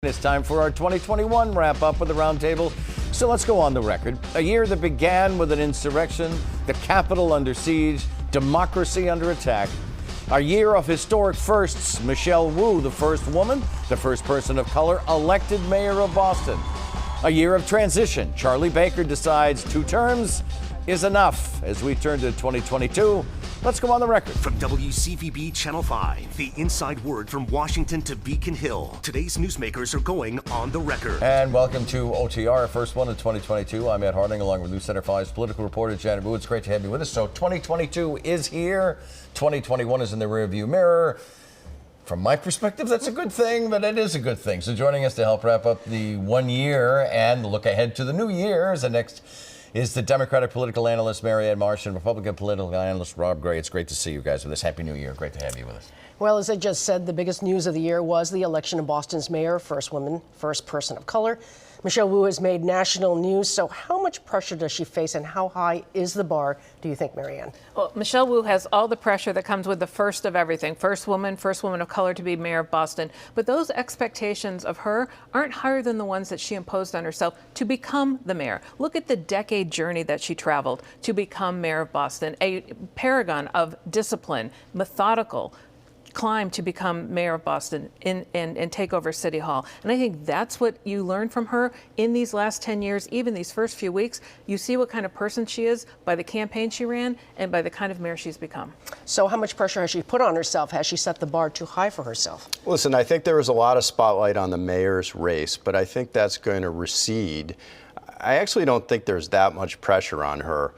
It's time for our 2021 wrap-up with the roundtable. So let's go on the record. A year that began with an insurrection, the Capitol under siege, democracy under attack. A year of historic firsts. Michelle Wu, the first woman, the first person of color elected mayor of Boston. A year of transition. Charlie Baker decides 2 terms is enough. As we turn to 2022, let's go on the record. From WCVB Channel 5, the inside word from Washington to Beacon Hill. Today's newsmakers are going on the record. And welcome to OTR, first one of 2022. I'm Ed Harding, along with News Center 5's political reporter Janet Wu. It's great to have you with us. So 2022 is here. 2021 is in the rearview mirror. From my perspective, that's a good thing, but it is a good thing. So joining us to help wrap up the 1 year and look ahead to the new year is the Democratic political analyst Marianne Marsh and Republican political analyst Rob Gray. It's great to see you guys with us. Happy New Year. Great to have you with us. Well, as I just said, the biggest news of the year was the election of Boston's mayor, first woman, first person of color. Michelle Wu has made national news. So how much pressure does she face and how high is the bar, do you think, Marianne? Well, Michelle Wu has all the pressure that comes with the first of everything. First woman of color to be mayor of Boston. But those expectations of her aren't higher than the ones that she imposed on herself to become the mayor. Look at the decade journey that she traveled to become mayor of Boston, a paragon of discipline, methodical, climb to become mayor of Boston and take over City Hall. And I think that's what you learn from her in these last 10 years, even these first few weeks. You see what kind of person she is by the campaign she ran and by the kind of mayor she's become. So how much pressure has she put on herself? Has she set the bar too high for herself? Listen, I think there was a lot of spotlight on the mayor's race, but I think that's going to recede. I actually don't think there's that much pressure on her.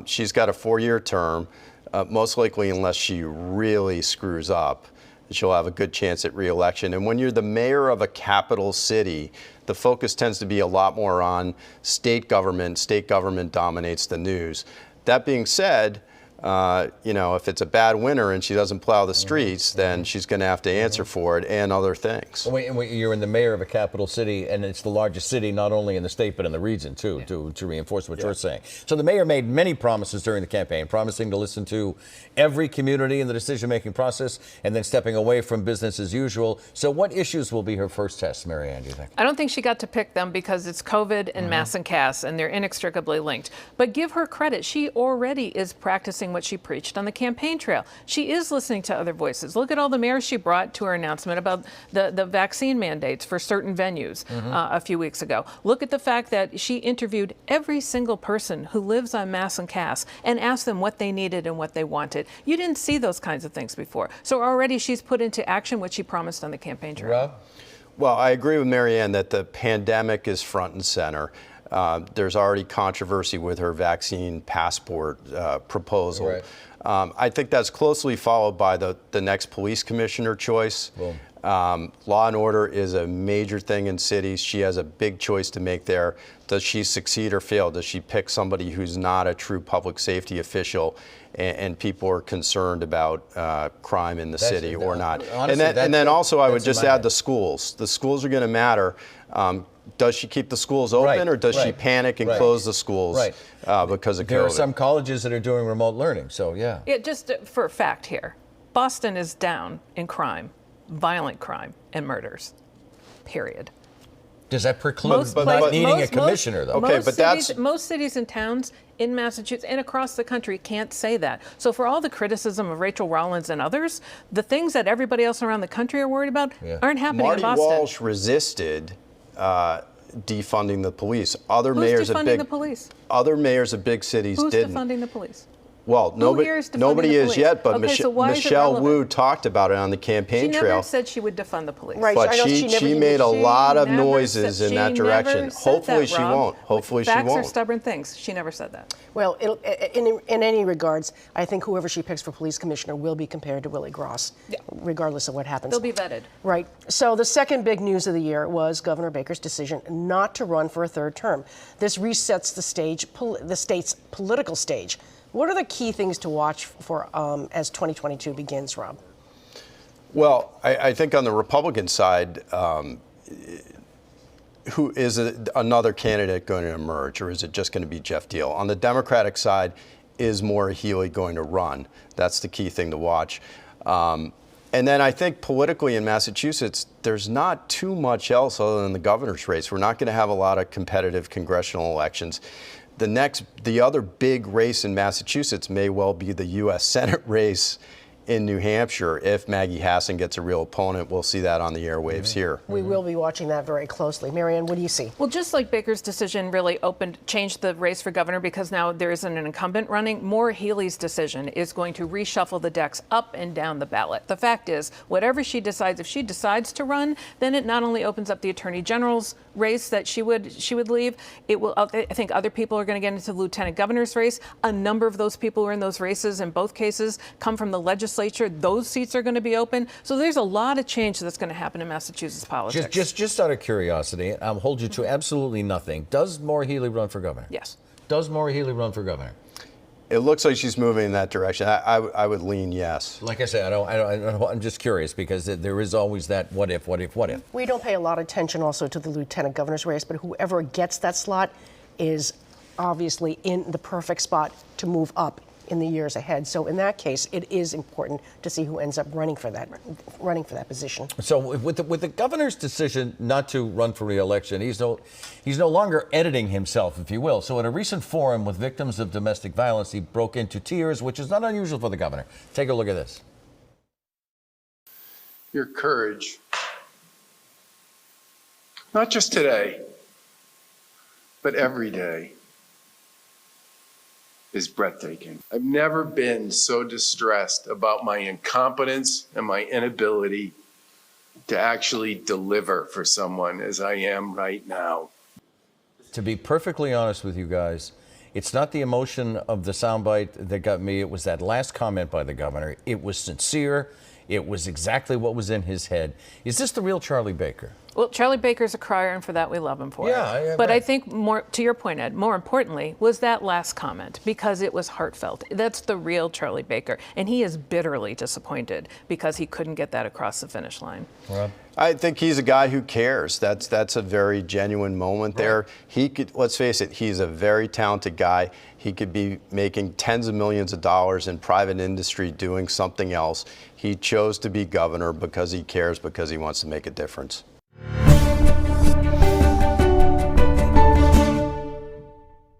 She's got a 4-year term. Most likely, unless she really screws up, she'll have a good chance at re-election. And when you're the mayor of a capital city, the focus tends to be a lot more on state government. State government dominates the news. That being said, if it's a bad winter and she doesn't plow the streets, then she's going to have to answer for it and other things. You're in the mayor of a capital city, and it's the largest city not only in the state but in the region, too, to reinforce what you're saying. So the mayor made many promises during the campaign, promising to listen to every community in the decision-making process and then stepping away from business as usual. So what issues will be her first test, Marianne, do you think? I don't think she got to pick them because it's COVID and Mass and Cass, and they're inextricably linked. But give her credit. She already is practicing what she preached on the campaign trail. She is listening to other voices. Look at all the mayors she brought to her announcement about the vaccine mandates for certain venues a few weeks ago. Look at the fact that she interviewed every single person who lives on Mass and Cass and asked them what they needed and what they wanted. You didn't see those kinds of things before. So already she's put into action what she promised on the campaign trail. Rob? Well, I agree with Marianne that the pandemic is front and center. There's already controversy with her vaccine passport proposal. Right. I think that's closely followed by the next police commissioner choice. Law and order is a major thing in cities. She has a big choice to make there. Does she succeed or fail? Does she pick somebody who's not a true public safety official and people are concerned about crime in the city or not? Honestly, and then also I would just add the schools. The schools are going to matter. Does she keep the schools open or does she panic and close the schools because of COVID? There are some colleges that are doing remote learning, so yeah. Just for a fact here, Boston is down in crime, violent crime, and murders, period. Does that preclude not needing a commissioner, though? Okay, but most cities and towns in Massachusetts and across the country can't say that. So for all the criticism of Rachel Rollins and others, the things that everybody else around the country are worried about aren't happening in Boston. Marty Walsh resisted defunding the police. Other Who's mayors defunding the police? Other mayors of big cities didn't. Who's defunding the police? Well, nobody is yet, but Michelle Wu talked about it on the campaign trail. She never said she would defund the police. Right, but she made a lot of noises in that direction. Hopefully she won't. Hopefully she won't. Facts are stubborn things. She never said that. Well, in any regards, I think whoever she picks for police commissioner will be compared to Willie Gross, regardless of what happens. They'll be vetted. Right. So the second big news of the year was Governor Baker's decision not to run for a third term. This resets the state's political stage. What are the key things to watch for as 2022 begins, Rob? Well, I think on the Republican side, who is another candidate going to emerge, or is it just going to be Jeff Deal? On the Democratic side, is Maura Healey going to run? That's the key thing to watch. And then I think politically in Massachusetts, there's not too much else other than the governor's race. We're not going to have a lot of competitive congressional elections. The other big race in Massachusetts may well be the U.S. Senate race in New Hampshire. If Maggie Hassan gets a real opponent, we'll see that on the airwaves here. We will be watching that very closely. Marianne, what do you see? Well, just like Baker's decision really changed the race for governor because now there isn't an incumbent running, Maura Healey's decision is going to reshuffle the decks up and down the ballot. The fact is, whatever she decides, if she decides to run, then it not only opens up the attorney general's race that she would leave, it will. I think other people are going to get into the lieutenant governor's race. A number of those people who are in those races in both cases come from the legislature. Those seats are going to be open. So there's a lot of change that's going to happen in Massachusetts politics. Just out of curiosity, I'll hold you to absolutely nothing. Does Maura Healey run for governor? Yes. Does Maura Healey run for governor? It looks like she's moving in that direction. I would lean yes. Like I said, I'm just curious because there is always that what if. We don't pay a lot of attention also to the lieutenant governor's race, but whoever gets that slot is obviously in the perfect spot to move up in the years ahead. So in that case, it is important to see who ends up running for that position. So with the governor's decision not to run for re-election, he's no longer editing himself, if you will. So at a recent forum with victims of domestic violence, he broke into tears, which is not unusual for the governor. Take a look at this. Your courage, not just today, but every day, is breathtaking. I've never been so distressed about my incompetence and my inability to actually deliver for someone as I am right now. To be perfectly honest with you guys, it's not the emotion of the soundbite that got me. It was that last comment by the governor. It was sincere. It was exactly what was in his head. Is this the real Charlie Baker? Well, Charlie Baker's a crier, and for that we love him for it. But right. I think more to your point, Ed, more importantly, was that last comment because it was heartfelt. That's the real Charlie Baker, and he is bitterly disappointed because he couldn't get that across the finish line. Rob? I think he's a guy who cares. That's a very genuine moment there. He could, let's face it, he's a very talented guy. He could be making tens of millions of dollars in private industry doing something else. He chose to be governor because he cares, because he wants to make a difference.